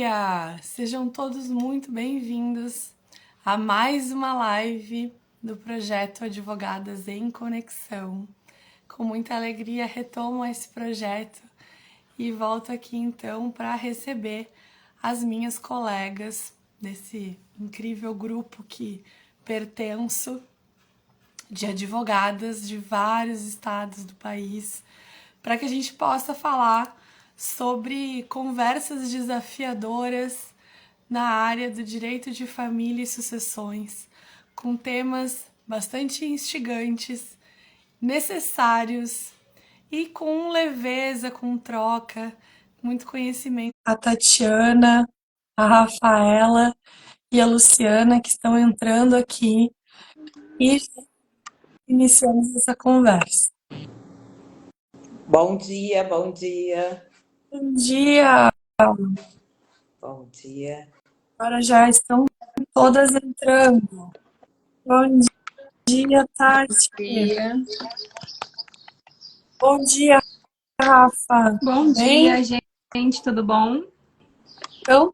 dia! Sejam todos muito bem-vindos a mais uma live do projeto Advogadas em Conexão. Com muita alegria retomo esse projeto e volto aqui então para receber as minhas colegas desse incrível grupo que pertenço, de advogadas de vários estados do país, para que a gente possa falar sobre conversas desafiadoras na área do direito de família e sucessões, com temas bastante instigantes, necessários e com leveza, com troca, muito conhecimento. A Tatiana, a Rafaela e a Luciana que estão entrando aqui e iniciamos essa conversa. Bom dia, bom dia. Bom dia! Bom dia. Agora já estão todas entrando. Bom dia, Tati. Bom dia. Bom dia, Rafa. Bom Bem? dia, gente. Tudo bom? Então,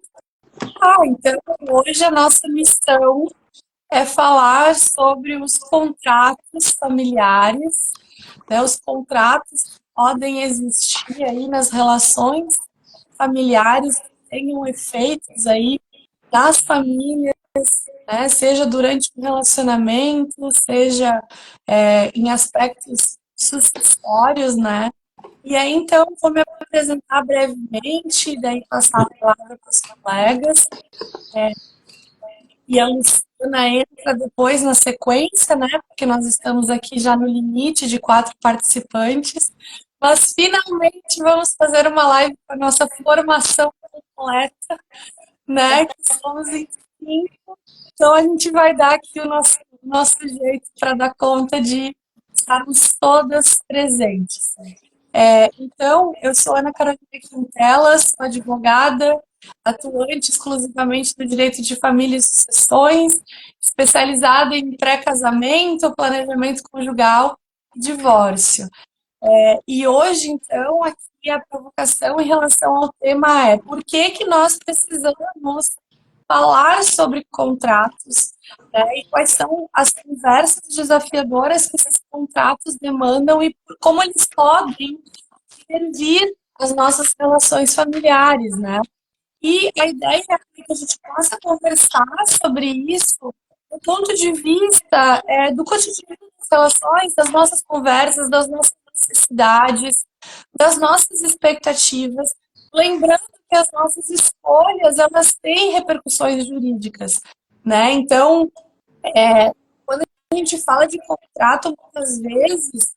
hoje a nossa missão é falar sobre os contratos familiares, né? Os contratos que podem existir aí nas relações familiares, que tenham efeitos aí nas famílias, né? Seja durante o relacionamento, seja em aspectos sucessórios, né? E aí, então, vou me apresentar brevemente, daí passar a palavra para os colegas. E a Luciana entra depois na sequência, né? Porque nós estamos aqui já no limite de 4 participantes. Mas finalmente vamos fazer uma live com a nossa formação completa, né? Que somos em 5. Então a gente vai dar aqui o nosso jeito para dar conta de estarmos todas presentes. Então, eu sou Ana Carolina Quintelas, sou advogada, atuante exclusivamente no direito de família e sucessões, especializada em pré-casamento, planejamento conjugal e divórcio. E hoje, então, aqui a provocação em relação ao tema é: por que nós precisamos falar sobre contratos, né, e quais são as conversas desafiadoras que esses contratos demandam e como eles podem servir as nossas relações familiares, né? E a ideia é que a gente possa conversar sobre isso do ponto de vista do cotidiano das relações, das nossas conversas, das nossas necessidades, das nossas expectativas, lembrando que as nossas escolhas, elas têm repercussões jurídicas, né? Então, quando a gente fala de contrato, muitas vezes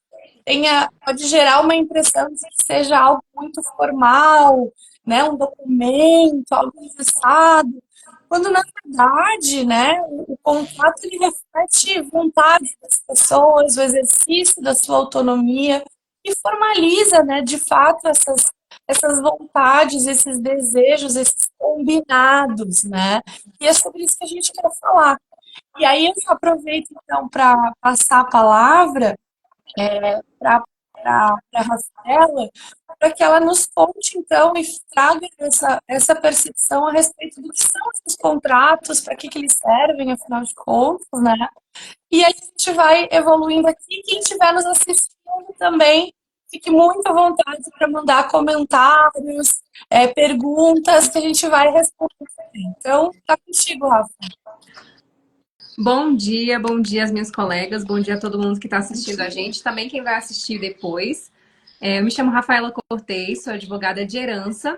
pode gerar uma impressão de que seja algo muito formal, né? Um documento, algo engessado, quando na verdade, né, o contrato ele reflete vontade das pessoas, o exercício da sua autonomia e formaliza, né, de fato essas vontades, esses desejos, esses combinados, né? E é sobre isso que a gente quer falar. E aí eu aproveito então para passar a palavra para a Rafaela, para que ela nos conte, então, e traga essa percepção a respeito do que são esses contratos, para que eles servem, afinal de contas, né? E aí a gente vai evoluindo aqui. Quem estiver nos assistindo também, fique muito à vontade para mandar comentários, perguntas, que a gente vai responder também. Então, tá contigo, Rafa. Bom dia as minhas colegas, bom dia a todo mundo que está assistindo a gente, também quem vai assistir depois. Eu me chamo Rafaela Cortez, sou advogada de herança,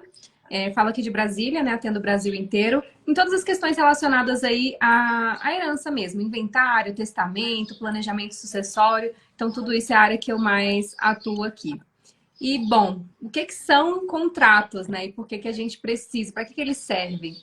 falo aqui de Brasília, né, atendo o Brasil inteiro, em todas as questões relacionadas aí à herança mesmo, inventário, testamento, planejamento sucessório, então tudo isso é a área que eu mais atuo aqui. E, bom, o que são contratos, né? E por que a gente precisa? Para que eles servem?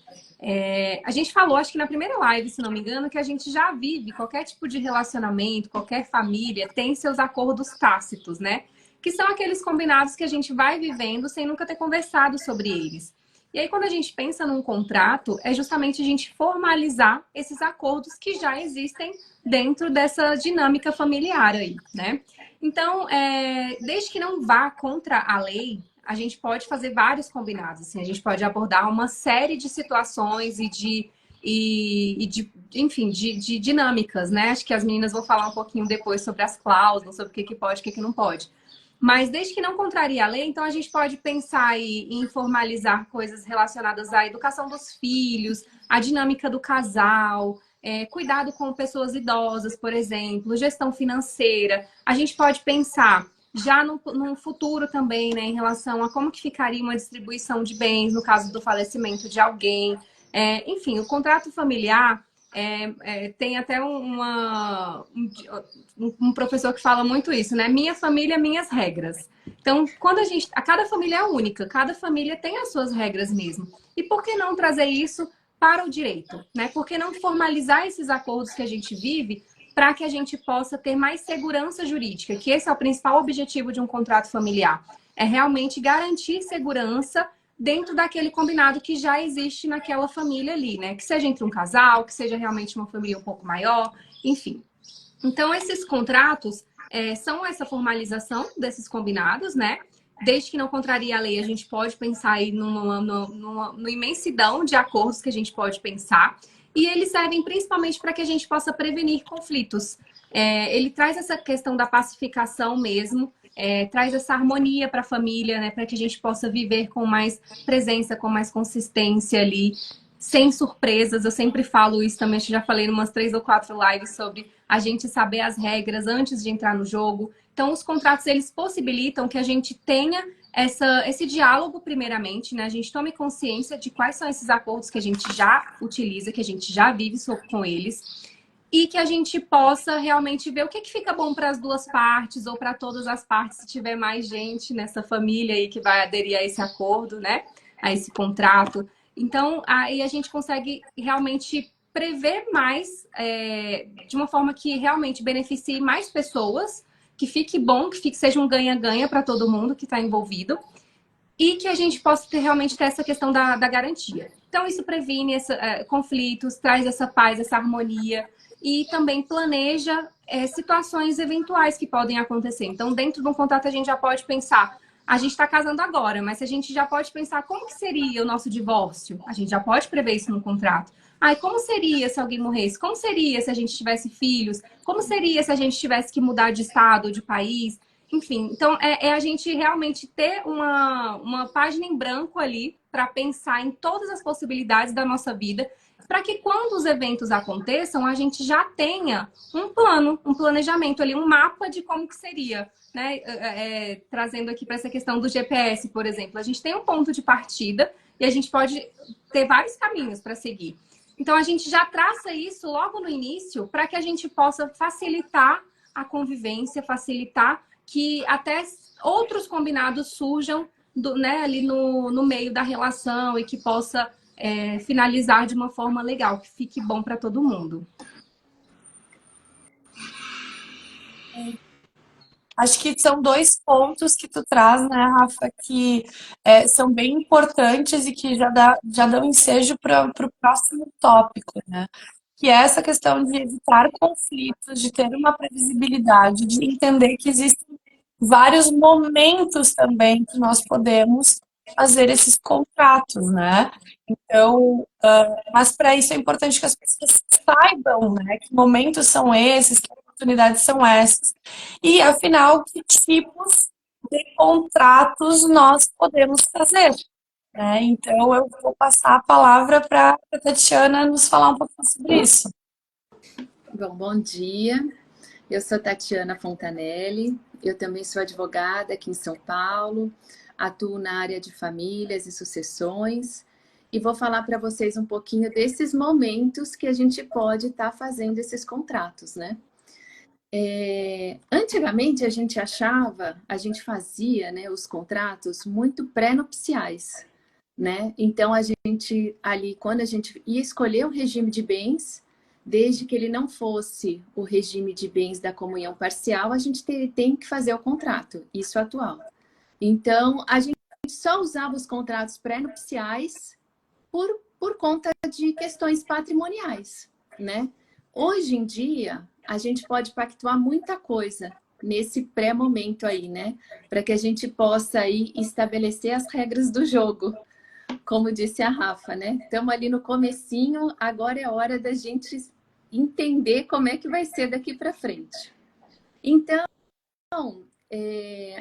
A gente falou, acho que na primeira live, se não me engano, que a gente já vive qualquer tipo de relacionamento, qualquer família tem seus acordos tácitos, né? Que são aqueles combinados que a gente vai vivendo sem nunca ter conversado sobre eles. E aí, quando a gente pensa num contrato, é justamente a gente formalizar esses acordos que já existem dentro dessa dinâmica familiar aí, né? Então, desde que não vá contra a lei, a gente pode fazer vários combinados. Assim, a gente pode abordar uma série de situações enfim, de dinâmicas, né? Acho que as meninas vão falar um pouquinho depois sobre as cláusulas, sobre o que pode e o que não pode. Mas desde que não contrarie a lei, então a gente pode pensar em formalizar coisas relacionadas à educação dos filhos, à dinâmica do casal, cuidado com pessoas idosas, por exemplo, gestão financeira. A gente pode pensar já no futuro também, né, em relação a como que ficaria uma distribuição de bens no caso do falecimento de alguém. Enfim, o contrato familiar tem até um professor que fala muito isso, né? Minha família, minhas regras. Então, cada família é única, cada família tem as suas regras mesmo. E por que não trazer isso para o direito, né? Por que não formalizar esses acordos que a gente vive para que a gente possa ter mais segurança jurídica? Que esse é o principal objetivo de um contrato familiar. É realmente garantir segurança dentro daquele combinado que já existe naquela família ali, né? Que seja entre um casal, que seja realmente uma família um pouco maior, enfim. Então, esses contratos são essa formalização desses combinados, né? Desde que não contrarie a lei, a gente pode pensar aí numa imensidão de acordos que a gente pode pensar. E eles servem principalmente para que a gente possa prevenir conflitos. Ele traz essa questão da pacificação mesmo, traz essa harmonia para a família, né? Para que a gente possa viver com mais presença, com mais consistência ali, sem surpresas. Eu sempre falo isso também, acho que já falei em umas 3 ou 4 lives sobre a gente saber as regras antes de entrar no jogo. Então, os contratos, eles possibilitam que a gente tenha esse diálogo, primeiramente, né? A gente tome consciência de quais são esses acordos que a gente já utiliza, que a gente já vive com eles, e que a gente possa realmente ver o que fica bom para as duas partes ou para todas as partes, se tiver mais gente nessa família aí que vai aderir a esse acordo, né? A esse contrato. Então, aí a gente consegue realmente prever mais de uma forma que realmente beneficie mais pessoas, que fique bom, que seja um ganha-ganha para todo mundo que está envolvido e que a gente possa realmente ter essa questão da garantia. Então, isso previne conflitos, traz essa paz, essa harmonia e também planeja situações eventuais que podem acontecer. Então, dentro de um contrato, a gente já pode pensar, a gente está casando agora, mas a gente já pode pensar como que seria o nosso divórcio. A gente já pode prever isso no contrato. Como seria se alguém morresse? Como seria se a gente tivesse filhos? Como seria se a gente tivesse que mudar de estado, de país? Enfim, então a gente realmente ter uma página em branco ali para pensar em todas as possibilidades da nossa vida, para que quando os eventos aconteçam, a gente já tenha um plano, um planejamento ali, um mapa de como que seria, né? Trazendo aqui para essa questão do GPS, por exemplo. A gente tem um ponto de partida e a gente pode ter vários caminhos para seguir. Então, a gente já traça isso logo no início para que a gente possa facilitar a convivência, facilitar que até outros combinados surjam né, ali no meio da relação e que possa finalizar de uma forma legal, que fique bom para todo mundo. Acho que são 2 pontos que tu traz, né, Rafa, que são bem importantes e que já dão ensejo para o próximo tópico, né? Que é essa questão de evitar conflitos, de ter uma previsibilidade, de entender que existem vários momentos também que nós podemos fazer esses contratos, né? Então, mas para isso é importante que as pessoas saibam, né, que momentos são esses, que oportunidades são essas, e afinal, que tipos de contratos nós podemos fazer, né? Então, eu vou passar a palavra para a Tatiana nos falar um pouquinho sobre isso. Bom dia. Eu sou Tatiana Fontanelli, eu também sou advogada aqui em São Paulo, atuo na área de famílias e sucessões e vou falar para vocês um pouquinho desses momentos que a gente pode estar fazendo esses contratos, né? Antigamente a gente fazia, né, os contratos muito pré-nupciais, né? Então a gente ali, quando a gente ia escolher um regime de bens, desde que ele não fosse o regime de bens da comunhão parcial, a gente tem que fazer o contrato, isso é atual. Então, a gente só usava os contratos pré-nupciais por conta de questões patrimoniais, né? Hoje em dia, a gente pode pactuar muita coisa nesse pré-momento aí, né? Para que a gente possa aí estabelecer as regras do jogo, como disse a Rafa, né? Estamos ali no comecinho, agora é hora da gente entender como é que vai ser daqui para frente. Então,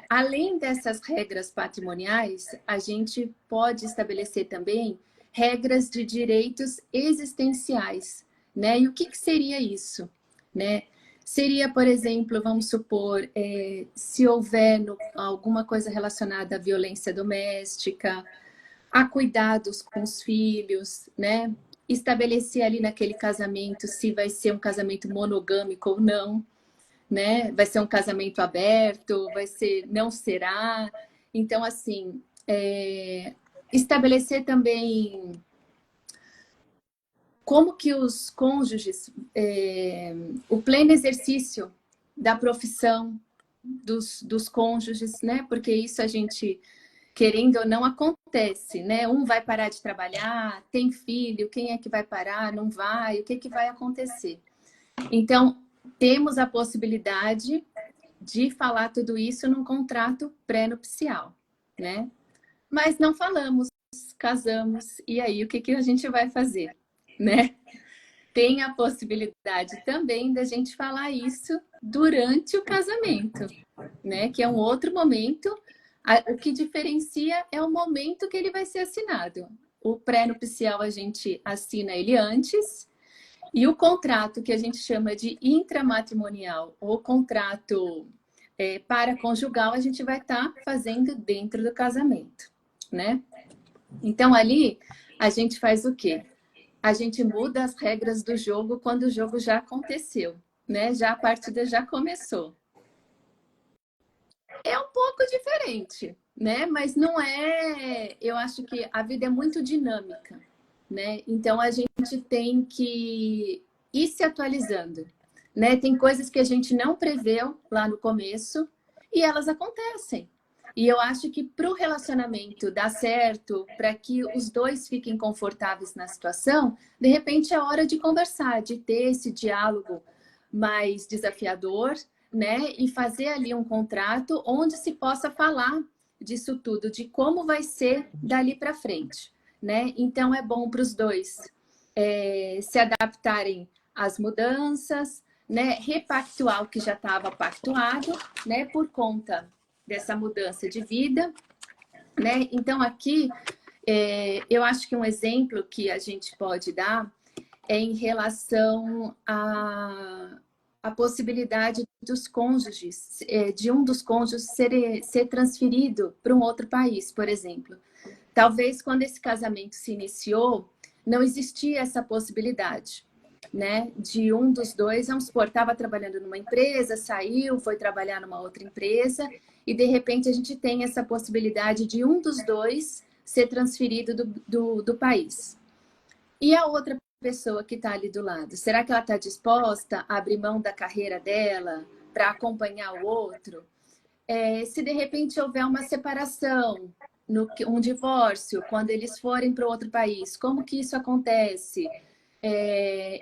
além dessas regras patrimoniais, a gente pode estabelecer também regras de direitos existenciais, né? E o que seria isso, né? Seria, por exemplo, vamos supor, se houver alguma coisa relacionada à violência doméstica, a cuidados com os filhos, né? Estabelecer ali naquele casamento se vai ser um casamento monogâmico ou não, né? Vai ser um casamento aberto, não será. Então, assim, estabelecer também como que os cônjuges, o pleno exercício da profissão dos cônjuges, né? Porque isso a gente, querendo ou não, acontece, né? Um vai parar de trabalhar, tem filho, quem é que vai parar? Não vai? O que vai acontecer? Então, temos a possibilidade de falar tudo isso num contrato pré-nupcial, né? Mas não falamos, casamos, e aí o que a gente vai fazer, né? Tem a possibilidade também da gente falar isso durante o casamento, né? Que é um outro momento. O que diferencia é o momento que ele vai ser assinado. O pré-nupcial a gente assina ele antes, e o contrato que a gente chama de intramatrimonial ou contrato paraconjugal, a gente vai estar fazendo dentro do casamento, né? Então, ali, a gente faz o quê? A gente muda as regras do jogo quando o jogo já aconteceu, né? Já a partida já começou. É um pouco diferente, né? Mas não é... Eu acho que a vida é muito dinâmica, né? Então, a gente tem que ir se atualizando, né? Tem coisas que a gente não preveu lá no começo e elas acontecem. E eu acho que para o relacionamento dar certo, para que os dois fiquem confortáveis na situação, de repente é hora de conversar, de ter esse diálogo mais desafiador, né? E fazer ali um contrato onde se possa falar disso tudo, de como vai ser dali para frente, né? Então é bom para os dois se adaptarem às mudanças, né? Repactuar o que já estava pactuado, né? Por conta dessa mudança de vida, né? Então aqui eu acho que um exemplo que a gente pode dar é em relação à possibilidade dos cônjuges, de um dos cônjuges ser transferido para um outro país, por exemplo. Talvez quando esse casamento se iniciou, não existia essa possibilidade, né? De um dos dois, vamos supor, estava trabalhando numa empresa, saiu, foi trabalhar numa outra empresa, e de repente a gente tem essa possibilidade de um dos dois ser transferido do país. E a outra pessoa que está ali do lado, será que ela está disposta a abrir mão da carreira dela para acompanhar o outro? Se de repente houver uma separação, um divórcio, quando eles forem para outro país, como que isso acontece?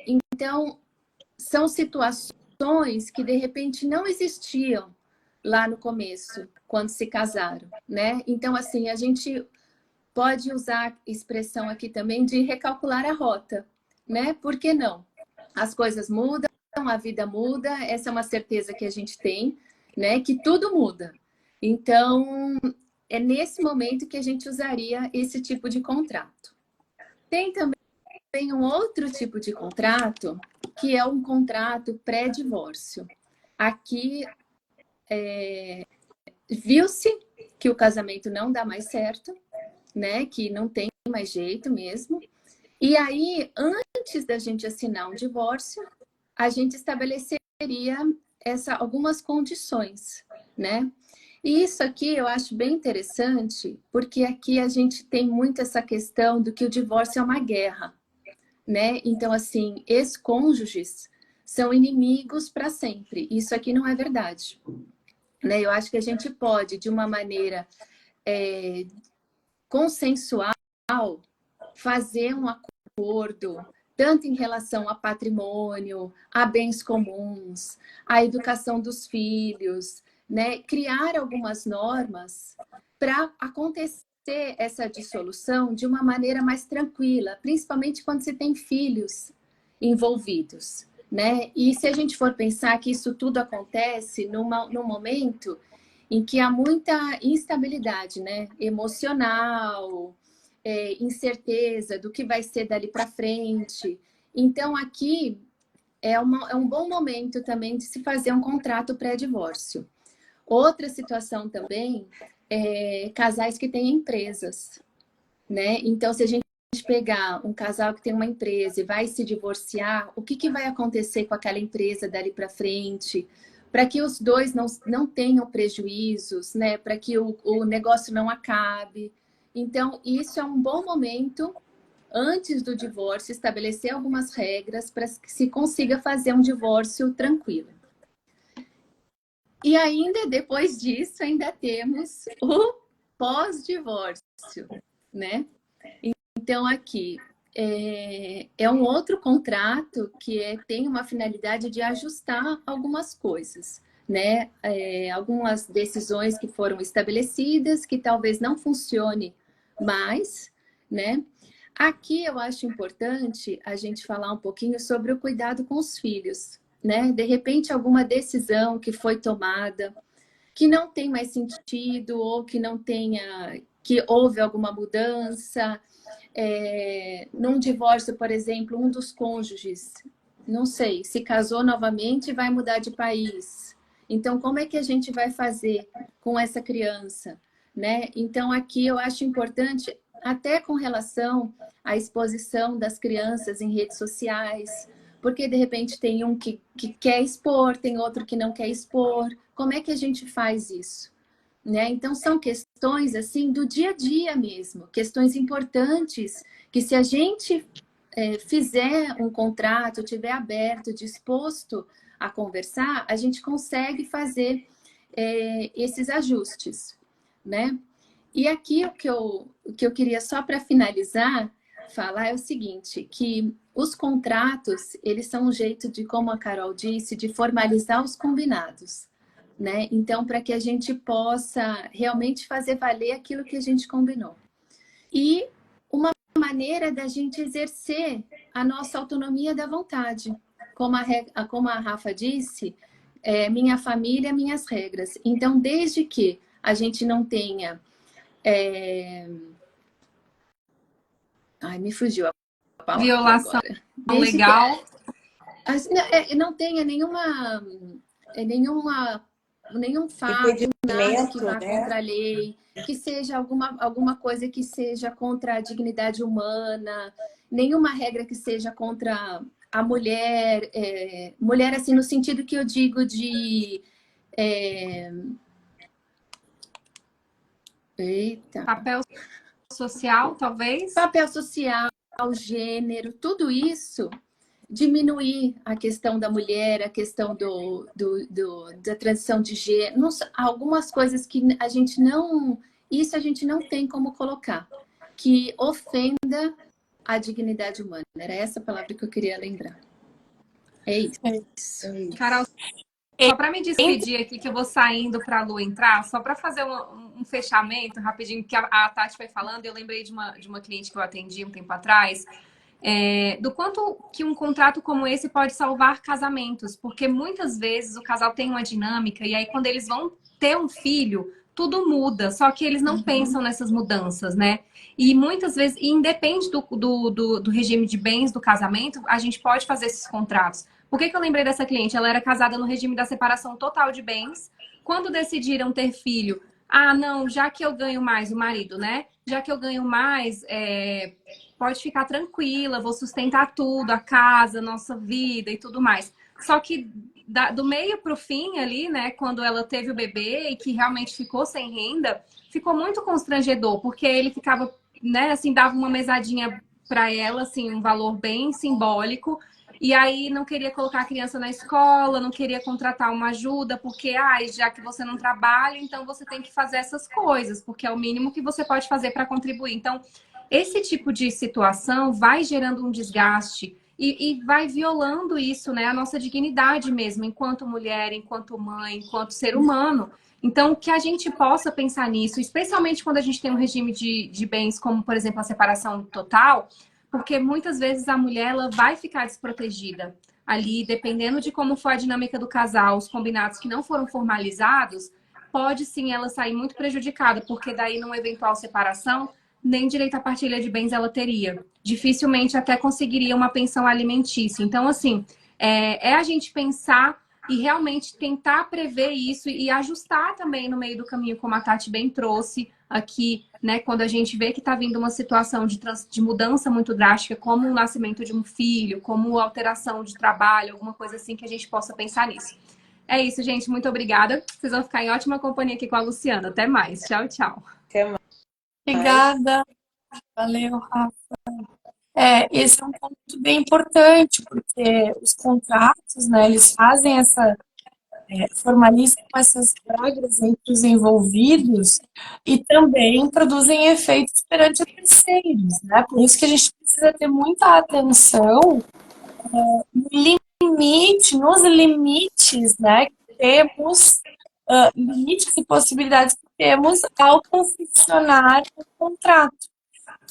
Então, são situações que de repente não existiam lá no começo, quando se casaram, né? Então, assim, a gente pode usar a expressão aqui também de recalcular a rota, né? Por que não? As coisas mudam, a vida muda, essa é uma certeza que a gente tem, né? Que tudo muda. Então, é nesse momento que a gente usaria esse tipo de contrato. Tem também um outro tipo de contrato, que é um contrato pré-divórcio. Aqui, viu-se que o casamento não dá mais certo, né? Que não tem mais jeito mesmo. E aí, antes da gente assinar um divórcio, a gente estabeleceria algumas condições, né? E isso aqui eu acho bem interessante, porque aqui a gente tem muito essa questão do que o divórcio é uma guerra, né? Então, assim, ex-cônjuges são inimigos para sempre. Isso aqui não é verdade, né? Eu acho que a gente pode, de uma maneira consensual, fazer um acordo tanto em relação a patrimônio, a bens comuns, a educação dos filhos, né? Criar algumas normas para acontecer essa dissolução de uma maneira mais tranquila, principalmente quando você tem filhos envolvidos, né? E se a gente for pensar que isso tudo acontece num momento em que há muita instabilidade, né? Emocional, incerteza do que vai ser dali para frente. Então, aqui é um bom momento também de se fazer um contrato pré-divórcio. Outra situação também é casais que têm empresas, né? Então, se a gente pegar um casal que tem uma empresa e vai se divorciar, o que vai acontecer com aquela empresa dali para frente? Para que os dois não tenham prejuízos, né? Para que o negócio não acabe. Então, isso é um bom momento, antes do divórcio, estabelecer algumas regras para que se consiga fazer um divórcio tranquilo. E ainda, depois disso, ainda temos o pós-divórcio, né? Então, aqui, é um outro contrato que tem uma finalidade de ajustar algumas coisas, né? Algumas decisões que foram estabelecidas, que talvez não funcione mais, né? Aqui eu acho importante a gente falar um pouquinho sobre o cuidado com os filhos, né? De repente, alguma decisão que foi tomada que não tem mais sentido ou que não tenha, que houve alguma mudança. Num divórcio, por exemplo, um dos cônjuges, não sei, se casou novamente e vai mudar de país. Então, como é que a gente vai fazer com essa criança, né? Então, aqui eu acho importante, até com relação à exposição das crianças em redes sociais, porque de repente tem um que quer expor, tem outro que não quer expor. Como é que a gente faz isso? Né? Então, são questões assim do dia a dia mesmo, questões importantes, que se a gente fizer um contrato, tiver aberto, disposto a conversar, a gente consegue fazer esses ajustes, né? E aqui o que eu queria só para finalizar, falar é o seguinte, que os contratos, eles são um jeito de, como a Carol disse, de formalizar os combinados, né? Então, para que a gente possa realmente fazer valer aquilo que a gente combinou. E uma maneira da gente exercer a nossa autonomia da vontade. Como a Rafa disse, minha família, minhas regras. Então, desde que a gente não tenha... Ai, me fugiu a palavra Violação agora. Desde legal. que não tenha nenhum fato, nada que Impedimento, vá né? contra a lei, que seja alguma coisa que seja contra a dignidade humana, nenhuma regra que seja contra a mulher, mulher assim no sentido que eu digo de Papel social, talvez? papel social, gênero, tudo isso diminuir a questão da mulher, a questão da transição de gênero, algumas coisas que a gente não tem como colocar, que ofenda a dignidade humana. Era essa palavra que eu queria lembrar. É isso. Carol, só para me despedir aqui, que eu vou saindo para a Lu entrar, só para fazer um fechamento rapidinho, que a Tati foi falando, eu lembrei de uma cliente que eu atendi um tempo atrás, do quanto que um contrato como esse pode salvar casamentos, porque muitas vezes o casal tem uma dinâmica e aí quando eles vão ter um filho, tudo muda, só que eles não pensam nessas mudanças, né? E muitas vezes, e independe do regime de bens do casamento, a gente pode fazer esses contratos. Por que eu lembrei dessa cliente? Ela era casada no regime da separação total de bens. Quando decidiram ter filho, não, já que eu ganho mais, o marido, né? Já que eu ganho mais, pode ficar tranquila, vou sustentar tudo, a casa, nossa vida e tudo mais. Só que do meio para o fim ali, né, quando ela teve o bebê e que realmente ficou sem renda, ficou muito constrangedor, porque ele ficava, né, assim, dava uma mesadinha para ela, assim, um valor bem simbólico, e aí não queria colocar a criança na escola, não queria contratar uma ajuda, porque, já que você não trabalha, então você tem que fazer essas coisas, porque é o mínimo que você pode fazer para contribuir. Então, esse tipo de situação vai gerando um desgaste e vai violando isso, né? A nossa dignidade mesmo, enquanto mulher, enquanto mãe, enquanto ser humano. Então, que a gente possa pensar nisso, especialmente quando a gente tem um regime de bens, como, por exemplo, a separação total, porque muitas vezes a mulher ela vai ficar desprotegida ali, dependendo de como for a dinâmica do casal, os combinados que não foram formalizados, pode sim ela sair muito prejudicada, porque daí, numa eventual separação, nem direito à partilha de bens ela teria. Dificilmente até conseguiria uma pensão alimentícia. Então, assim, é a gente pensar e realmente tentar prever isso e ajustar também no meio do caminho, como a Tati bem trouxe aqui, né? Quando a gente vê que está vindo uma situação de mudança muito drástica, como o nascimento de um filho, como alteração de trabalho, alguma coisa assim, que a gente possa pensar nisso. É isso, gente. Muito obrigada. Vocês vão ficar em ótima companhia aqui com a Luciana. Até mais. Tchau, tchau. Até mais. Obrigada. Valeu, Rafa. Esse é um ponto bem importante, porque os contratos, né, eles fazem formalizam essas regras entre os envolvidos e também produzem efeitos perante terceiros, né? Por isso que a gente precisa ter muita atenção no nos limites, né, que temos, limites e possibilidades que temos ao confeccionar o contrato.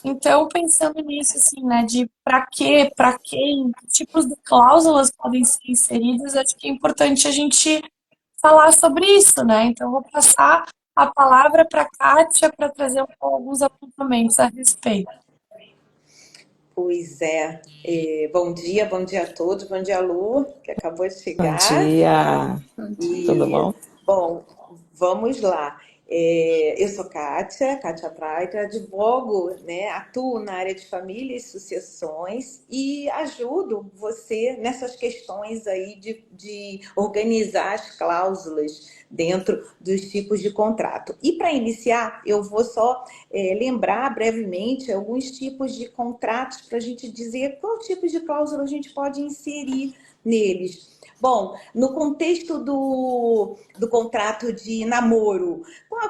Então, pensando nisso, assim, né, de para quê, para quem, que tipos de cláusulas podem ser inseridas, acho que é importante a gente falar sobre isso, né? Então, vou passar a palavra para a Kátia para trazer alguns apontamentos a respeito. Pois é. Bom dia a todos. Bom dia, Lu, que acabou de Bom chegar. dia, tudo E, bom? bom, vamos lá. Eu sou Kátia Praia, advogo, né, atuo na área de família e sucessões e ajudo você nessas questões aí de organizar as cláusulas dentro dos tipos de contrato. E para iniciar, eu vou só lembrar brevemente alguns tipos de contratos para a gente dizer qual tipo de cláusula a gente pode inserir neles. Bom, no contexto do contrato de namoro, qual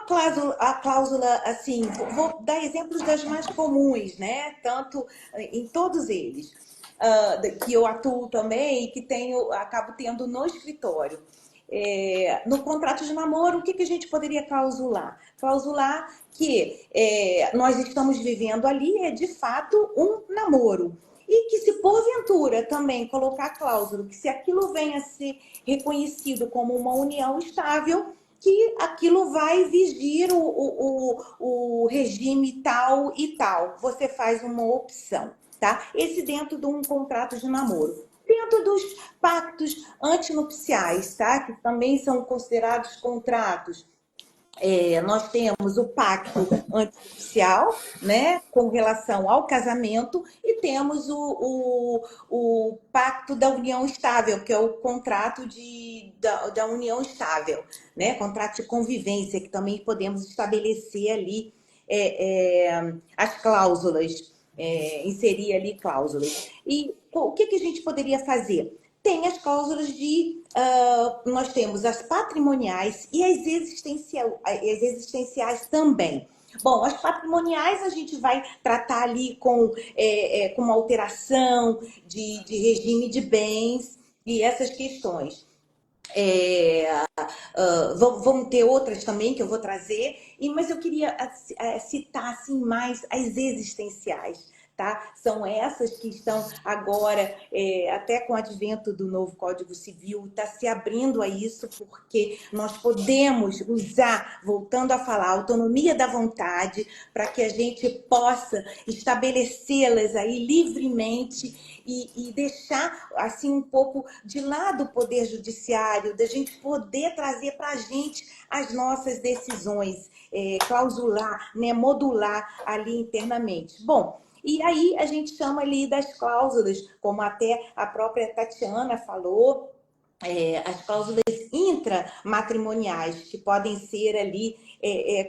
a cláusula, assim, vou dar exemplos das mais comuns, né? Tanto em todos eles, que eu atuo também e que acabo tendo no escritório. No contrato de namoro, o que a gente poderia clausular? Clausular que nós estamos vivendo ali de fato um namoro. E que se porventura também colocar a cláusula que se aquilo venha a ser reconhecido como uma união estável, que aquilo vai vigir o regime tal e tal. Você faz uma opção, tá? Esse dentro de um contrato de namoro. Dentro dos pactos antinupciais, tá? Que também são considerados contratos. Nós temos o pacto antinupcial, né, com relação ao casamento, e temos o pacto da união estável, que é o contrato da união estável, né, contrato de convivência, que também podemos estabelecer ali as cláusulas, inserir ali cláusulas. E o que a gente poderia fazer? Tem as cláusulas nós temos as patrimoniais e as existenciais também. Bom, as patrimoniais a gente vai tratar ali com uma alteração de regime de bens e essas questões. Vamos ter outras também que eu vou trazer, mas eu queria citar assim, mais as existenciais. Tá? São essas que estão agora, até com o advento do novo Código Civil, está se abrindo a isso, porque nós podemos usar, voltando a falar, a autonomia da vontade, para que a gente possa estabelecê-las aí livremente e deixar assim um pouco de lado o poder judiciário, da gente poder trazer para a gente as nossas decisões, clausular, né, modular ali internamente. Bom, e aí a gente chama ali das cláusulas, como até a própria Tatiana falou, as cláusulas intramatrimoniais que podem ser ali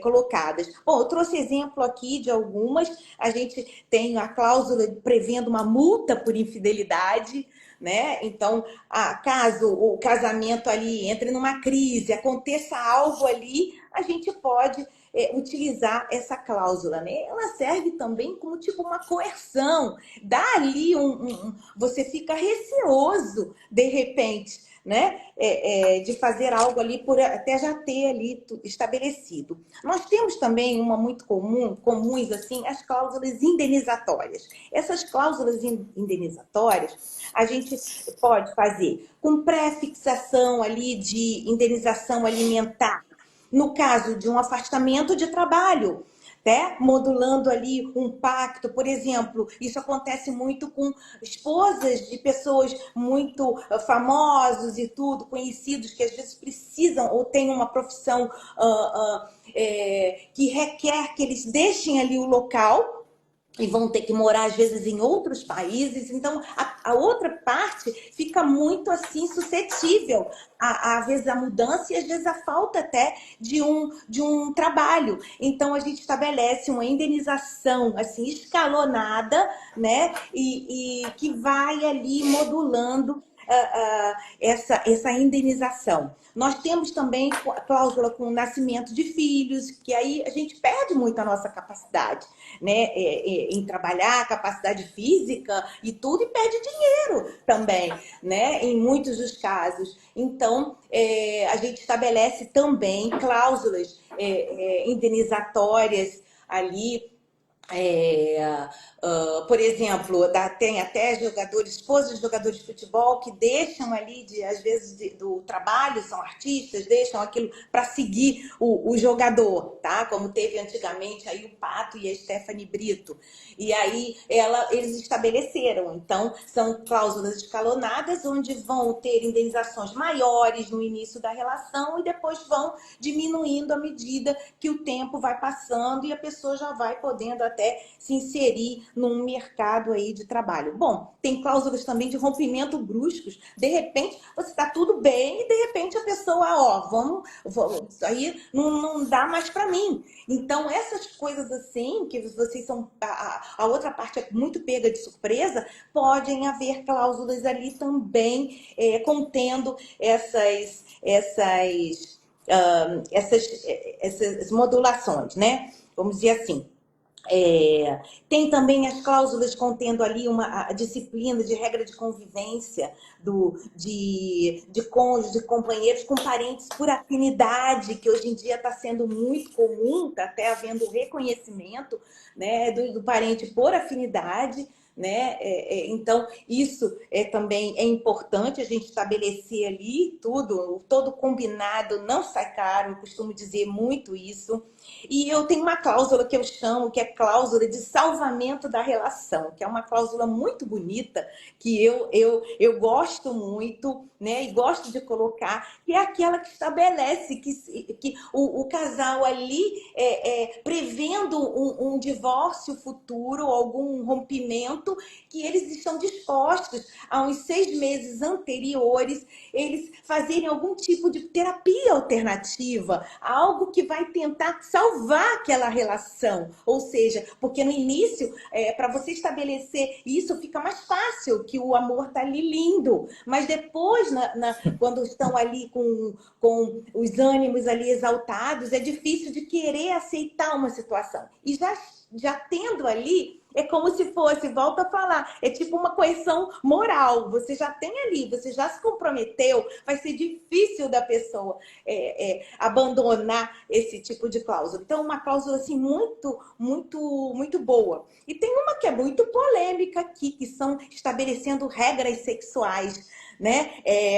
colocadas. Bom, eu trouxe exemplo aqui de algumas. A gente tem a cláusula prevendo uma multa por infidelidade, né? Então, caso o casamento ali entre numa crise, aconteça algo ali, a gente pode utilizar essa cláusula, né? Ela serve também como tipo uma coerção, dá ali você fica receoso de repente, né? De fazer algo ali por até já ter ali estabelecido. Nós temos também uma muito comuns assim, as cláusulas indenizatórias. Essas cláusulas indenizatórias a gente pode fazer com pré-fixação ali de indenização alimentar, no caso de um afastamento de trabalho, né? Modulando ali um pacto, por exemplo, isso acontece muito com esposas de pessoas muito famosos e tudo, conhecidos, que às vezes precisam ou têm uma profissão que requer que eles deixem ali o local e vão ter que morar, às vezes, em outros países. Então, a outra parte fica muito, assim, suscetível, às vezes, à mudança e, às vezes, à falta até de um trabalho. Então, a gente estabelece uma indenização, assim, escalonada, né? E que vai ali modulando essa indenização. Nós temos também a cláusula com o nascimento de filhos, que aí a gente perde muito a nossa capacidade, né, em trabalhar, capacidade física e tudo, e perde dinheiro também, né, em muitos dos casos. Então, a gente estabelece também cláusulas indenizatórias ali. Por exemplo, tem até esposas de jogadores de futebol que deixam ali, às vezes, do trabalho, são artistas, deixam aquilo para seguir o jogador, tá? Como teve antigamente aí o Pato e a Stephanie Brito. E aí eles estabeleceram, então, são cláusulas escalonadas, onde vão ter indenizações maiores no início da relação e depois vão diminuindo à medida que o tempo vai passando e a pessoa já vai podendo até se inserir num mercado aí de trabalho. Bom, tem cláusulas também de rompimento bruscos. De repente, você está tudo bem e de repente a pessoa, vamos isso aí não dá mais para mim. Então, essas coisas assim, que vocês são... A outra parte é muito pega de surpresa, podem haver cláusulas ali também contendo essas modulações, né? Vamos dizer assim. Tem também as cláusulas contendo ali a disciplina de regra de convivência de cônjuges, de companheiros com parentes por afinidade, que hoje em dia está sendo muito comum, está até havendo reconhecimento, né, do parente por afinidade. Né? Então, isso também é importante a gente estabelecer ali todo combinado não sai caro, eu costumo dizer muito isso. E eu tenho uma cláusula que eu chamo, que é cláusula de salvamento da relação, que é uma cláusula muito bonita, que eu gosto muito, né? E gosto de colocar, que é aquela que estabelece que o casal ali, prevendo um divórcio futuro, algum rompimento, que eles estão dispostos, a uns 6 meses anteriores, eles fazerem algum tipo de terapia alternativa, algo que vai tentar salvar aquela relação. Ou seja, porque no início, para você estabelecer isso, fica mais fácil, que o amor tá ali lindo. Mas depois, quando estão ali com os ânimos ali exaltados, é difícil de querer aceitar uma situação. E já tendo ali, é como se fosse, volto a falar, é tipo uma coerção moral. Você já tem ali, você já se comprometeu, vai ser difícil da pessoa abandonar esse tipo de cláusula. Então, uma cláusula assim muito, muito, muito boa. E tem uma que é muito polêmica aqui, que são estabelecendo regras sexuais, né?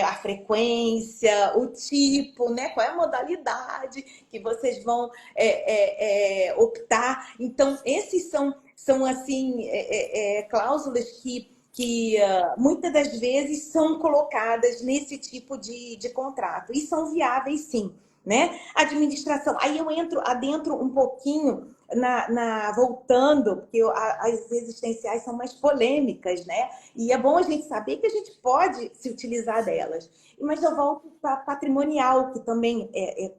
A frequência, o tipo, né? Qual é a modalidade que vocês vão optar. Então, esses são assim, cláusulas que muitas das vezes são colocadas nesse tipo de contrato. E são viáveis, sim, né? Administração. Aí eu adentro um pouquinho voltando, porque as existenciais são mais polêmicas, né? E é bom a gente saber que a gente pode se utilizar delas. Mas eu volto para a patrimonial, que também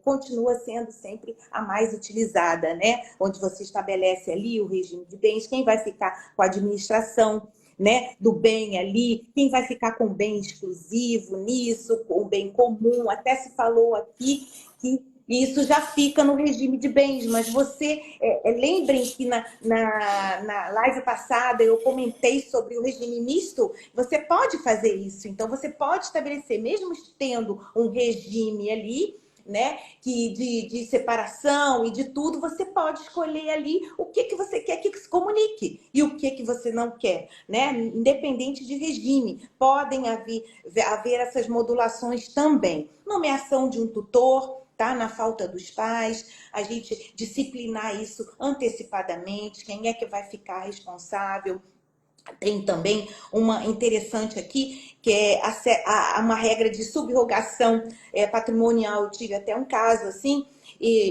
continua sendo sempre a mais utilizada, né? Onde você estabelece ali o regime de bens, quem vai ficar com a administração, né, do bem ali, quem vai ficar com o bem exclusivo nisso, com o bem comum. Até se falou aqui que E isso já fica no regime de bens, mas lembrem que na live passada eu comentei sobre o regime misto, você pode fazer isso, então você pode estabelecer, mesmo tendo um regime ali, né, de separação e de tudo, você pode escolher ali o que você quer que se comunique e o que você não quer, né? Independente de regime, podem haver essas modulações também. Nomeação de um tutor, tá? Na falta dos pais, a gente disciplinar isso antecipadamente, quem é que vai ficar responsável. Tem também uma interessante aqui, que é uma regra de subrogação patrimonial. Eu tive até um caso assim,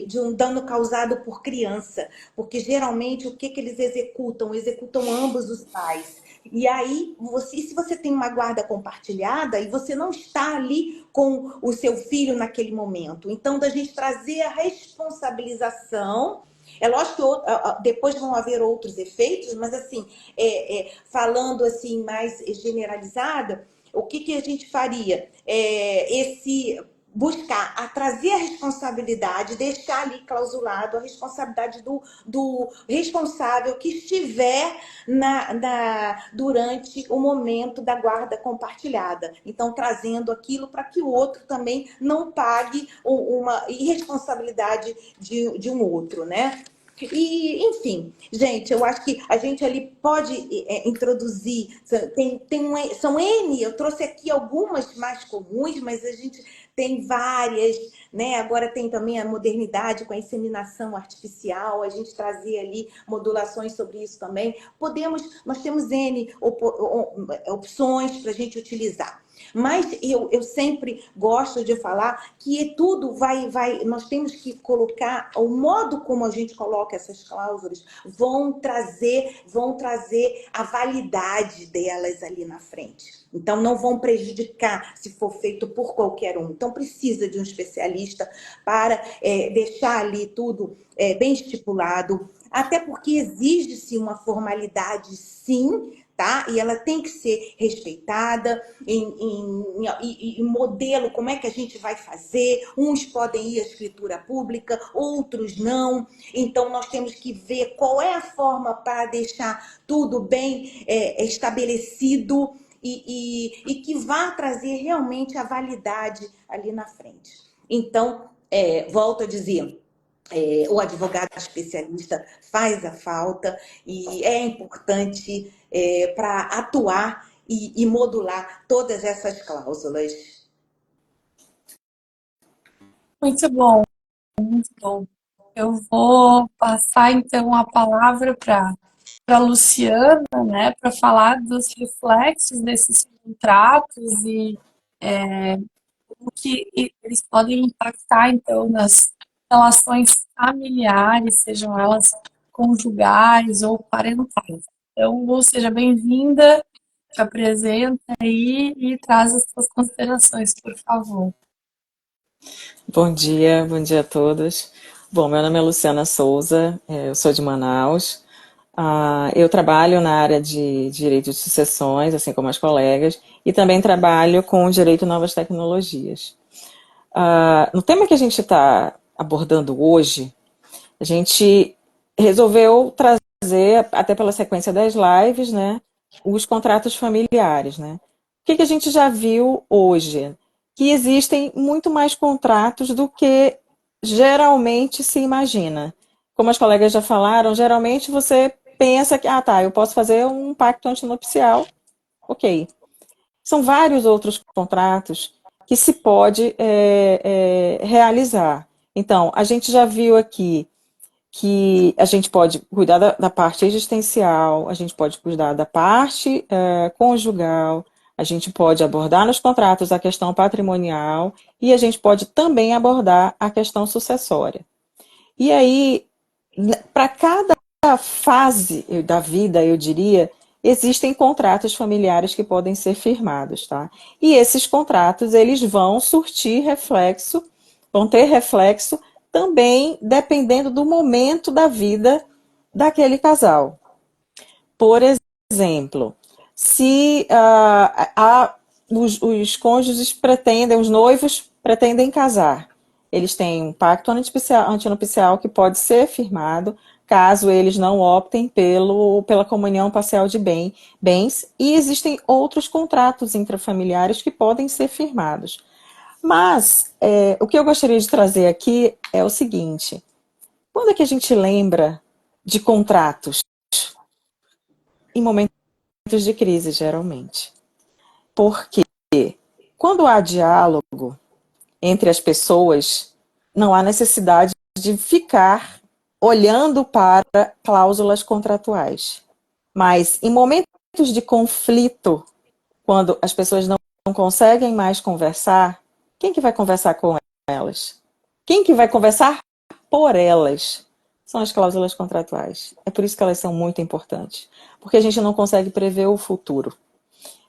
de um dano causado por criança, porque geralmente o que eles executam? Executam ambos os pais. E aí, se você tem uma guarda compartilhada e você não está ali com o seu filho naquele momento, então da gente trazer a responsabilização. É lógico que depois vão haver outros efeitos, mas assim, falando assim mais generalizada, o que a gente faria? Buscar trazer a responsabilidade, deixar ali clausulado a responsabilidade do responsável que estiver durante o momento da guarda compartilhada. Então, trazendo aquilo para que o outro também não pague uma irresponsabilidade de um outro, né? E, enfim, gente, eu acho que a gente ali pode introduzir, são N, eu trouxe aqui algumas mais comuns, mas a gente tem várias, né? Agora tem também a modernidade com a inseminação artificial, a gente trazer ali modulações sobre isso também. Nós temos N opções para a gente utilizar. Mas eu sempre gosto de falar que tudo nós temos que colocar, o modo como a gente coloca essas cláusulas vão trazer a validade delas ali na frente. Então, não vão prejudicar se for feito por qualquer um. Então, precisa de um especialista para deixar ali tudo bem estipulado, até porque exige-se uma formalidade, sim, tá? E ela tem que ser respeitada em modelo, como é que a gente vai fazer? Uns podem ir à escritura pública, outros não. Então, nós temos que ver qual é a forma para deixar tudo bem estabelecido e que vá trazer realmente a validade ali na frente. Então, volto a dizer, o advogado especialista faz a falta e é importante para atuar e modular todas essas cláusulas. Muito bom, muito bom. Eu vou passar então a palavra para Luciana, né, para falar dos reflexos desses contratos e como que eles podem impactar então nas relações familiares, sejam elas conjugais ou parentais. Então, Lu, seja bem-vinda, te apresenta aí e traz as suas considerações, por favor. Bom dia a todos. Bom, meu nome é Luciana Souza, eu sou de Manaus. Eu trabalho na área de direito de sucessões, assim como as colegas, e também trabalho com o direito novas tecnologias. No tema que a gente está abordando hoje, a gente resolveu trazer, até pela sequência das lives, né, os contratos familiares, né? O que a gente já viu hoje? Que existem muito mais contratos do que geralmente se imagina. Como as colegas já falaram, geralmente você pensa que, eu posso fazer um pacto antinupcial, ok. São vários outros contratos que se pode realizar. Então, a gente já viu aqui que a gente pode cuidar da parte existencial, a gente pode cuidar da parte conjugal, a gente pode abordar nos contratos a questão patrimonial e a gente pode também abordar a questão sucessória. E aí, para cada fase da vida, eu diria, existem contratos familiares que podem ser firmados, tá? E esses contratos, eles vão surtir reflexo, vão ter reflexo também dependendo do momento da vida daquele casal. Por exemplo, se os cônjuges pretendem, os noivos pretendem casar, eles têm um pacto antinupcial que pode ser firmado caso eles não optem pela comunhão parcial de bens, e existem outros contratos intrafamiliares que podem ser firmados. Mas o que eu gostaria de trazer aqui é o seguinte: quando é que a gente lembra de contratos? Em momentos de crise, geralmente. Porque quando há diálogo entre as pessoas, não há necessidade de ficar olhando para cláusulas contratuais. Mas em momentos de conflito, quando as pessoas não conseguem mais conversar, quem que vai conversar com elas? Quem que vai conversar por elas? São as cláusulas contratuais. É por isso que elas são muito importantes. Porque a gente não consegue prever o futuro.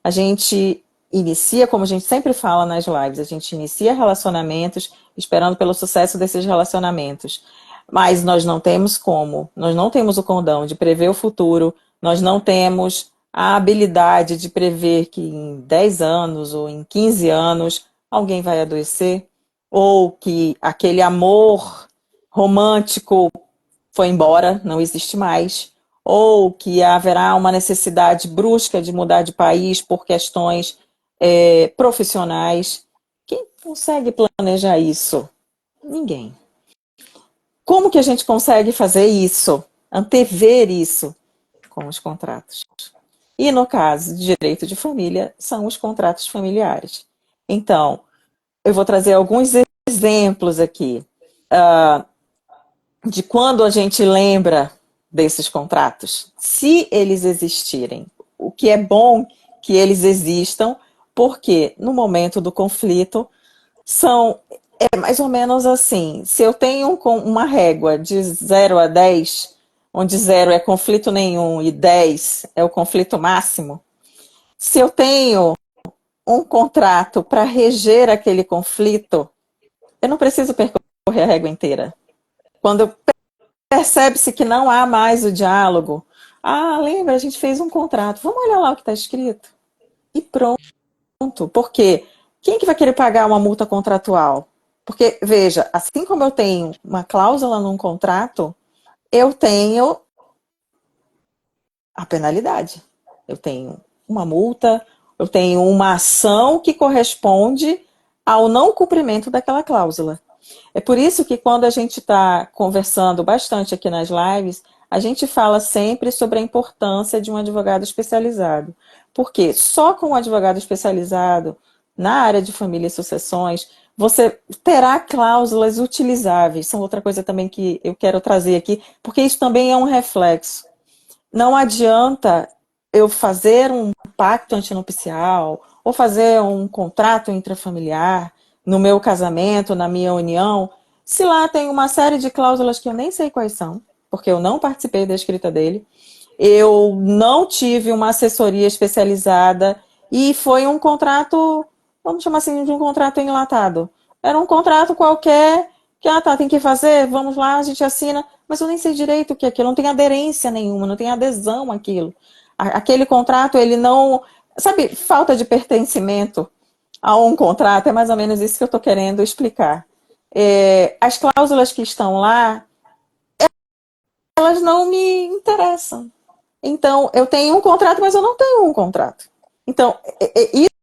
A gente inicia, como a gente sempre fala nas lives, a gente inicia relacionamentos esperando pelo sucesso desses relacionamentos. Mas nós não temos como, nós não temos o condão de prever o futuro, nós não temos a habilidade de prever que em 10 anos ou em 15 anos alguém vai adoecer, ou que aquele amor romântico foi embora, não existe mais, ou que haverá uma necessidade brusca de mudar de país por questões profissionais. Quem consegue planejar isso? Ninguém. Como que a gente consegue fazer isso? Antever isso? Com os contratos. E no caso de direito de família, são os contratos familiares. Então, eu vou trazer alguns exemplos aqui de quando a gente lembra desses contratos, se eles existirem. O que é bom que eles existam, porque no momento do conflito é mais ou menos assim: se eu tenho uma régua de 0 a 10, onde 0 é conflito nenhum e 10 é o conflito máximo, se eu tenho um contrato para reger aquele conflito, eu não preciso percorrer a régua inteira. Quando percebe-se que não há mais o diálogo, lembra, a gente fez um contrato, vamos olhar lá o que está escrito. E pronto. Porque quem que vai querer pagar uma multa contratual? Porque, veja, assim como eu tenho uma cláusula num contrato, eu tenho a penalidade. Eu tenho uma multa, eu tenho uma ação que corresponde ao não cumprimento daquela cláusula. É por isso que quando a gente está conversando bastante aqui nas lives, a gente fala sempre sobre a importância de um advogado especializado. Porque só com um advogado especializado na área de família e sucessões, você terá cláusulas utilizáveis. São outra coisa também que eu quero trazer aqui, porque isso também é um reflexo. Não adianta eu fazer um pacto antinupcial ou fazer um contrato intrafamiliar no meu casamento, na minha união, se lá tem uma série de cláusulas que eu nem sei quais são, porque eu não participei da escrita dele, eu não tive uma assessoria especializada e foi um contrato, vamos chamar assim, de um contrato enlatado. Era um contrato qualquer que, tem que fazer, vamos lá, a gente assina, mas eu nem sei direito o que é aquilo, não tem aderência nenhuma, não tem adesão àquilo. Aquele contrato, ele não... Sabe, falta de pertencimento a um contrato, é mais ou menos isso que eu estou querendo explicar. As cláusulas que estão lá, elas não me interessam. Então, eu tenho um contrato, mas eu não tenho um contrato. Então,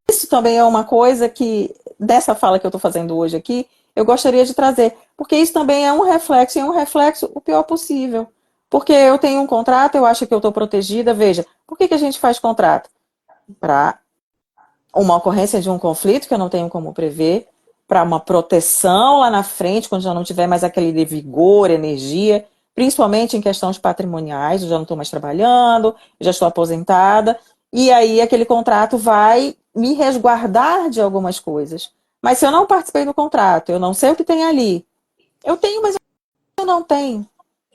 isso também é uma coisa que, dessa fala que eu estou fazendo hoje aqui, eu gostaria de trazer, porque isso também é um reflexo, e é um reflexo o pior possível. Porque eu tenho um contrato, eu acho que eu estou protegida. Veja, por que a gente faz contrato? Para uma ocorrência de um conflito que eu não tenho como prever, para uma proteção lá na frente, quando já não tiver mais aquele vigor, energia, principalmente em questões patrimoniais, eu já não estou mais trabalhando, já estou aposentada, e aí aquele contrato vai me resguardar de algumas coisas. Mas se eu não participei do contrato, eu não sei o que tem ali, eu tenho, mas eu não tenho.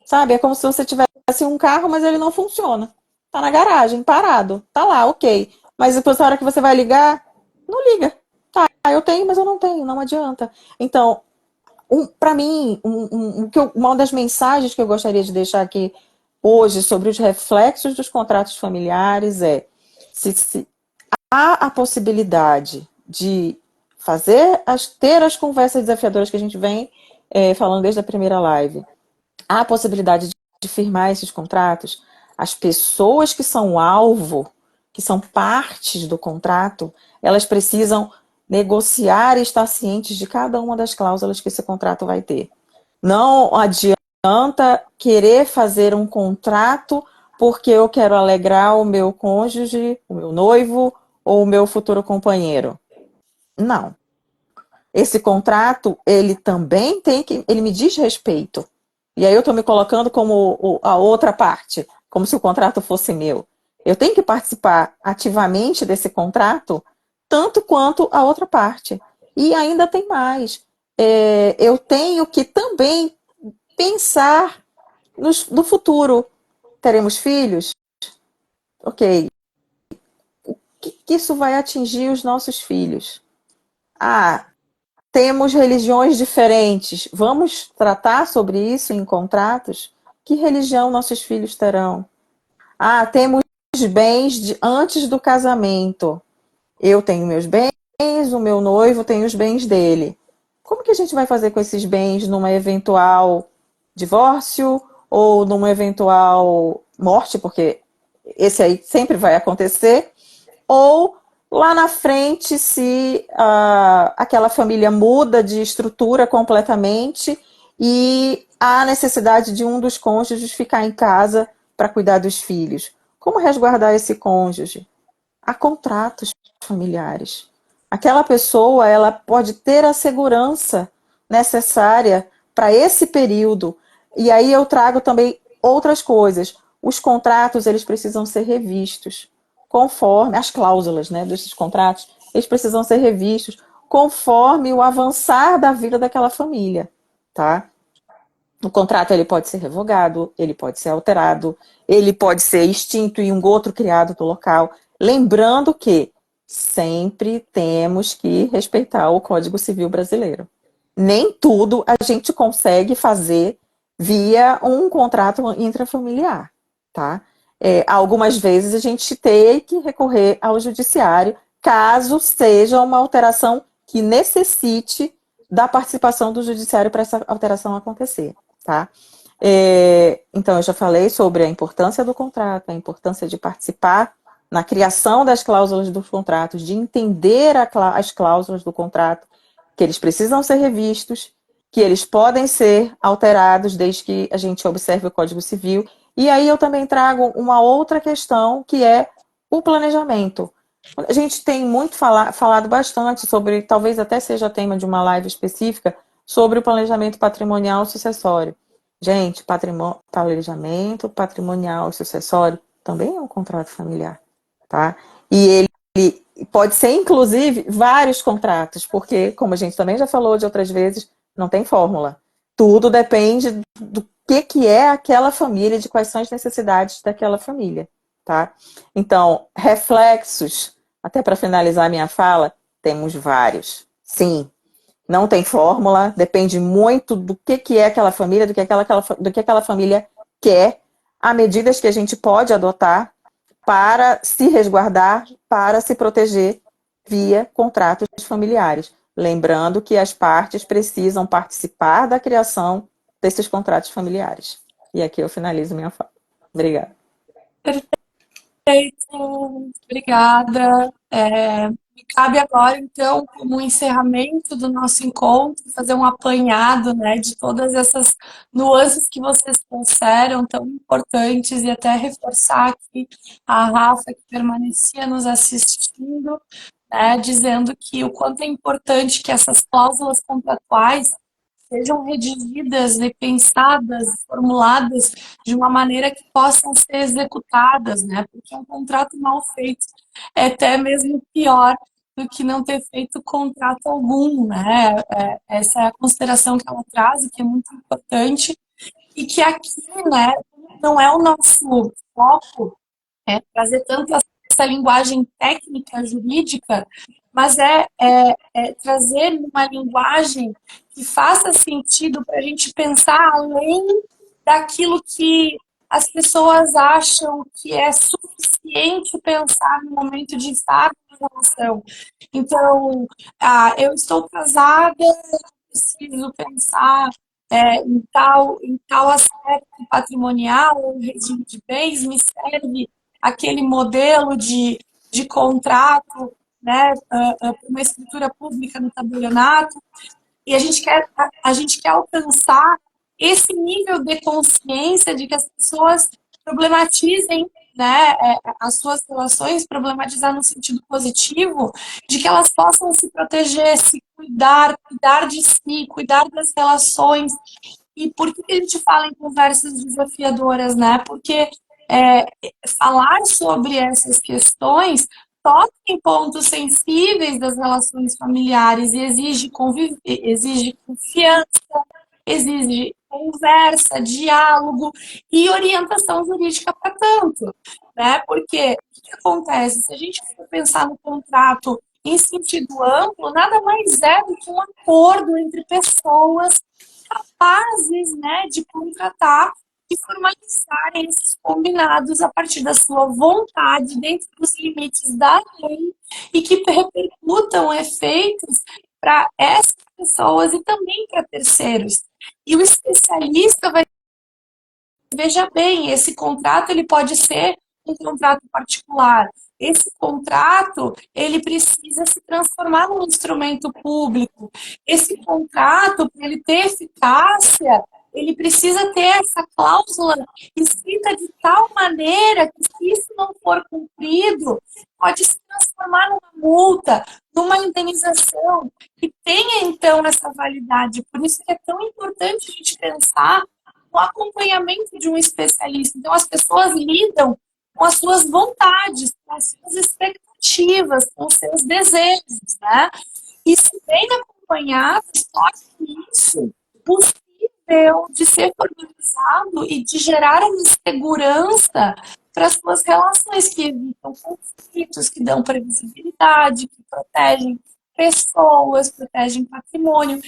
Sabe? É como se você tivesse um carro, mas ele não funciona. Tá na garagem, parado. Tá lá, ok. Mas depois, na hora que você vai ligar, não liga. Tá, eu tenho, mas eu não tenho, não adianta. Então, para mim, uma das mensagens que eu gostaria de deixar aqui hoje sobre os reflexos dos contratos familiares é: se há a possibilidade de ter as conversas desafiadoras que a gente vem falando desde a primeira live. Há a possibilidade de firmar esses contratos. As pessoas que são alvo, que são partes do contrato, elas precisam negociar e estar cientes de cada uma das cláusulas que esse contrato vai ter. Não adianta querer fazer um contrato porque eu quero alegrar o meu cônjuge, o meu noivo ou o meu futuro companheiro. Não. Esse contrato, ele também ele me diz respeito. E aí eu estou me colocando como a outra parte, como se o contrato fosse meu. Eu tenho que participar ativamente desse contrato, tanto quanto a outra parte. E ainda tem mais. Eu tenho que também pensar no futuro. Teremos filhos? Ok. O que isso vai atingir os nossos filhos? Temos religiões diferentes. Vamos tratar sobre isso em contratos? Que religião nossos filhos terão? Temos bens antes do casamento. Eu tenho meus bens, o meu noivo tem os bens dele. Como que a gente vai fazer com esses bens numa eventual divórcio ou numa eventual morte, porque esse aí sempre vai acontecer, ou lá na frente, se aquela família muda de estrutura completamente e há necessidade de um dos cônjuges ficar em casa para cuidar dos filhos. Como resguardar esse cônjuge? Há contratos familiares. Aquela pessoa, ela pode ter a segurança necessária para esse período. E aí eu trago também outras coisas. Os contratos, eles precisam ser revistos conforme as cláusulas, né, desses contratos, eles precisam ser revistos conforme o avançar da vida daquela família, tá? O contrato, ele pode ser revogado, ele pode ser alterado, ele pode ser extinto e um outro criado do local. Lembrando que sempre temos que respeitar o Código Civil brasileiro. Nem tudo a gente consegue fazer via um contrato intrafamiliar, tá? Algumas vezes a gente tem que recorrer ao judiciário, caso seja uma alteração que necessite da participação do judiciário para essa alteração acontecer, tá? Então, eu já falei sobre a importância do contrato, a importância de participar na criação das cláusulas dos contratos, de entender as cláusulas do contrato, que eles precisam ser revistos, que eles podem ser alterados desde que a gente observe o Código Civil. E aí eu também trago uma outra questão, que é o planejamento. A gente tem muito falado bastante sobre, talvez até seja tema de uma live específica, sobre o planejamento patrimonial sucessório. Gente, planejamento patrimonial sucessório também é um contrato familiar, tá? E ele pode ser, inclusive, vários contratos, porque, como a gente também já falou de outras vezes, não tem fórmula. Tudo depende do que é aquela família, de quais são as necessidades daquela família, tá? Então, reflexos, até para finalizar a minha fala, temos vários. Sim, não tem fórmula, depende muito do que é aquela família, do que aquela família quer, há medidas que a gente pode adotar para se resguardar, para se proteger via contratos familiares. Lembrando que as partes precisam participar da criação desses contratos familiares. E aqui eu finalizo minha fala. Obrigada. Perfeito, obrigada. Me cabe agora, então, como encerramento do nosso encontro, fazer um apanhado, né, de todas essas nuances que vocês trouxeram, tão importantes, e até reforçar aqui a Rafa, que permanecia nos assistindo, né, dizendo que o quanto é importante que essas cláusulas contratuais sejam redigidas e pensadas, formuladas de uma maneira que possam ser executadas, né? Porque um contrato mal feito é até mesmo pior do que não ter feito contrato algum, né? Essa é a consideração que ela traz, e que é muito importante, e que aqui, né, não é o nosso foco trazer tanto essa linguagem técnica, jurídica, mas trazer uma linguagem que faça sentido para a gente pensar além daquilo que as pessoas acham que é suficiente pensar no momento de estar relação. Então, eu estou casada, preciso pensar em tal aspecto patrimonial, ou regime de bens, me serve aquele modelo de contrato, né, uma escritura pública no tabelionato, e a gente quer alcançar esse nível de consciência de que as pessoas problematizem, né, as suas relações, problematizar no sentido positivo, de que elas possam se proteger, se cuidar, cuidar de si, cuidar das relações. E por que a gente fala em conversas desafiadoras, né? Porque é, falar sobre essas questões toca em pontos sensíveis das relações familiares e exige confiança, exige conversa, diálogo e orientação jurídica para tanto, né? Porque o que acontece? Se a gente for pensar no contrato em sentido amplo, nada mais é do que um acordo entre pessoas capazes, né, de contratar e formalizarem esses combinados a partir da sua vontade, dentro dos limites da lei, e que repercutam efeitos para essas pessoas e também para terceiros. E o especialista vai, veja bem, esse contrato ele pode ser um contrato particular. Esse contrato, ele precisa se transformar num instrumento público. Esse contrato, para ele ter eficácia, ele precisa ter essa cláusula escrita de tal maneira que, se isso não for cumprido, pode se transformar numa multa, numa indenização, que tenha, então, essa validade. Por isso que é tão importante a gente pensar o acompanhamento de um especialista. Então, as pessoas lidam com as suas vontades, com as suas expectativas, com os seus desejos, né? E se bem acompanhado, torna isso possível de ser organizado e de gerar uma segurança para as suas relações, que evitam conflitos, que dão previsibilidade, que protegem pessoas, protegem patrimônio,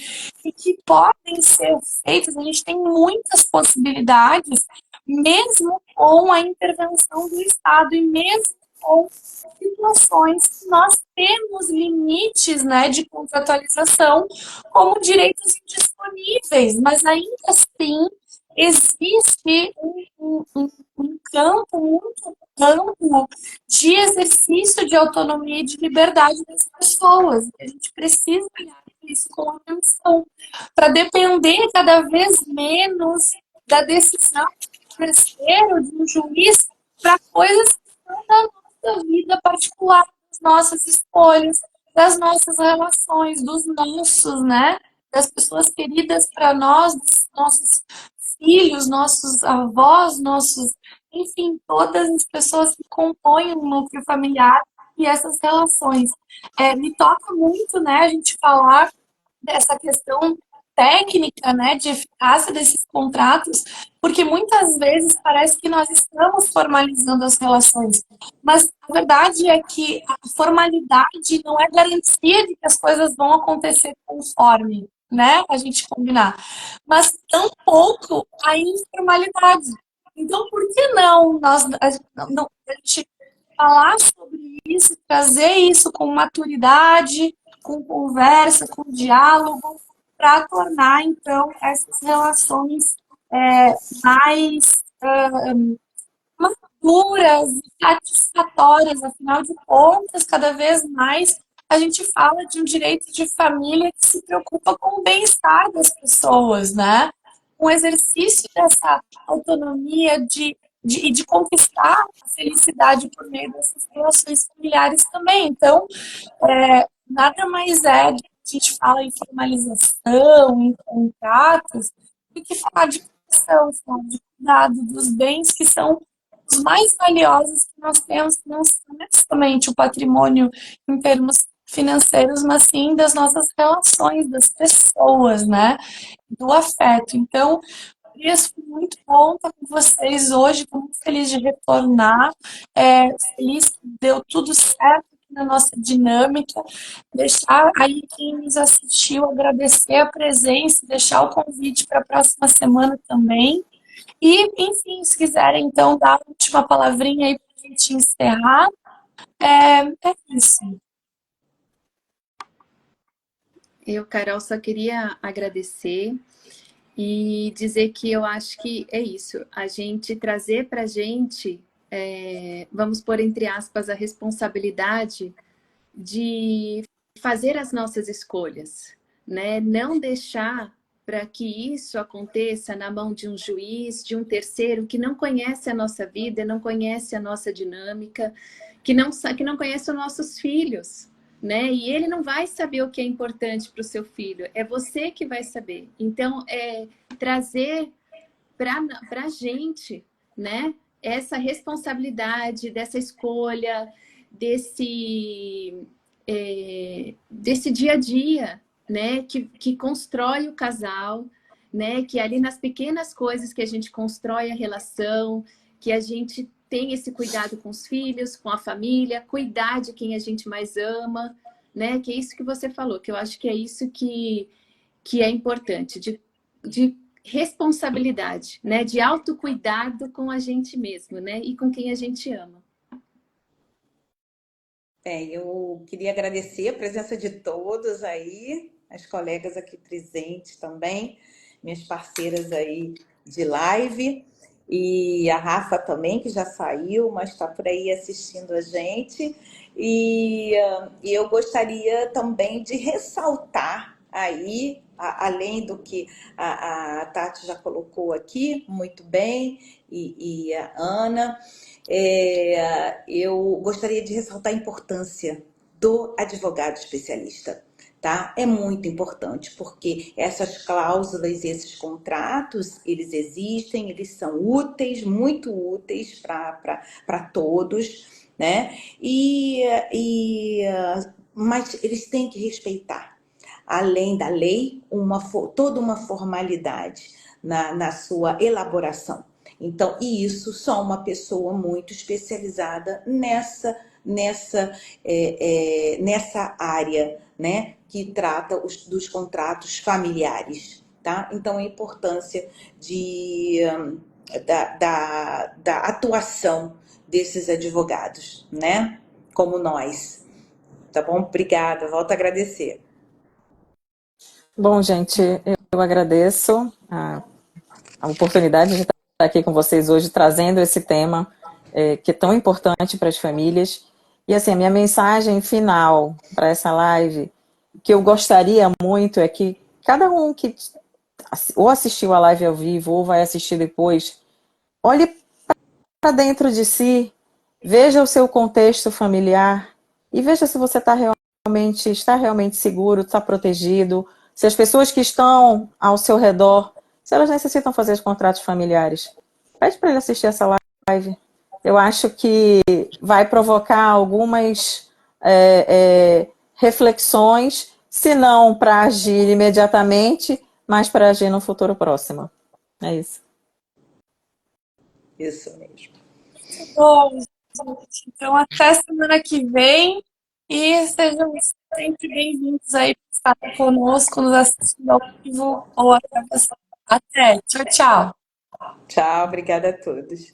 e que podem ser feitas, a gente tem muitas possibilidades, mesmo com a intervenção do Estado e mesmo com situações que nós temos limites, né, de contratualização como direitos indisponíveis, mas ainda assim existe um campo muito amplo de exercício de autonomia e de liberdade das pessoas. A gente precisa olhar isso com atenção, para depender cada vez menos da decisão de um terceiro, de um juiz, para coisas que são da nossa vida particular, das nossas escolhas, das nossas relações, dos nossos, né? Das pessoas queridas para nós, dos nossos filhos, nossos avós, nossos, enfim, todas as pessoas que compõem um núcleo familiar e essas relações. Me toca muito, né, a gente falar dessa questão técnica, né, de eficácia desses contratos, porque muitas vezes parece que nós estamos formalizando as relações, mas a verdade é que a formalidade não é garantia de que as coisas vão acontecer conforme, né, a gente combinar, mas tampouco a informalidade. Então, por que não a gente falar sobre isso, trazer isso com maturidade, com conversa, com diálogo, para tornar, então, essas relações mais maduras e satisfatórias. Afinal de contas, cada vez mais a gente fala de um direito de família que se preocupa com o bem-estar das pessoas, né? Com o exercício dessa autonomia de conquistar a felicidade por meio dessas relações familiares também. Então, nada mais é de a gente fala em formalização, em contratos, do que falar de proteção, falar de cuidado dos bens que são os mais valiosos que nós temos, não somente o patrimônio em termos financeiros, mas sim das nossas relações, das pessoas, né? Do afeto. Então, isso foi muito bom estar com vocês hoje, estou muito feliz de retornar, feliz que deu tudo certo aqui na nossa dinâmica, deixar aí quem nos assistiu, agradecer a presença, deixar o convite para a próxima semana também, e, enfim, se quiserem, então, dar a última palavrinha aí para a gente encerrar. É isso. Eu, Carol, só queria agradecer e dizer que eu acho que é isso, a gente trazer para a gente, vamos pôr entre aspas, a responsabilidade de fazer as nossas escolhas, né? Não deixar para que isso aconteça na mão de um juiz, de um terceiro que não conhece a nossa vida, não conhece a nossa dinâmica, que não conhece os nossos filhos, né? E ele não vai saber o que é importante para o seu filho, é você que vai saber. Então, trazer para a gente, né? Essa responsabilidade dessa escolha, desse dia a dia, né? Que constrói o casal, né? Que ali nas pequenas coisas que a gente constrói a relação, que a gente tem esse cuidado com os filhos, com a família, cuidar de quem a gente mais ama, né? Que é isso que você falou, que eu acho que é isso que é importante, de responsabilidade, né? De autocuidado com a gente mesmo, né? E com quem a gente ama. Eu queria agradecer a presença de todos aí, as colegas aqui presentes também, minhas parceiras aí de live, e a Rafa também, que já saiu, mas está por aí assistindo a gente. E eu gostaria também de ressaltar aí, além do que a Tati já colocou aqui, muito bem, e a Ana, eu gostaria de ressaltar a importância do advogado especialista, tá? É muito importante, porque essas cláusulas e esses contratos, eles existem, eles são úteis, muito úteis para todos, né? Mas eles têm que respeitar, além da lei, toda uma formalidade na sua elaboração. Então, e isso só uma pessoa muito especializada nessa área, né, que trata dos contratos familiares, tá? Então, a importância da atuação desses advogados, né, como nós. Tá bom? Obrigada, volto a agradecer. Bom, gente, eu agradeço a oportunidade de estar aqui com vocês hoje, trazendo esse tema que é tão importante para as famílias. E assim, a minha mensagem final para essa live, que eu gostaria muito é que cada um que ou assistiu a live ao vivo ou vai assistir depois, olhe para dentro de si, veja o seu contexto familiar e veja se você está realmente seguro, está protegido, se as pessoas que estão ao seu redor, se elas necessitam fazer os contratos familiares. Pede para ele assistir essa live. Eu acho que vai provocar algumas reflexões, se não para agir imediatamente, mas para agir no futuro próximo. É isso. Isso mesmo. Bom, gente, então até semana que vem e sejam sempre bem-vindos aí para estar conosco, nos assistindo ao vivo ou até. Até. Tchau, tchau. Tchau, obrigada a todos.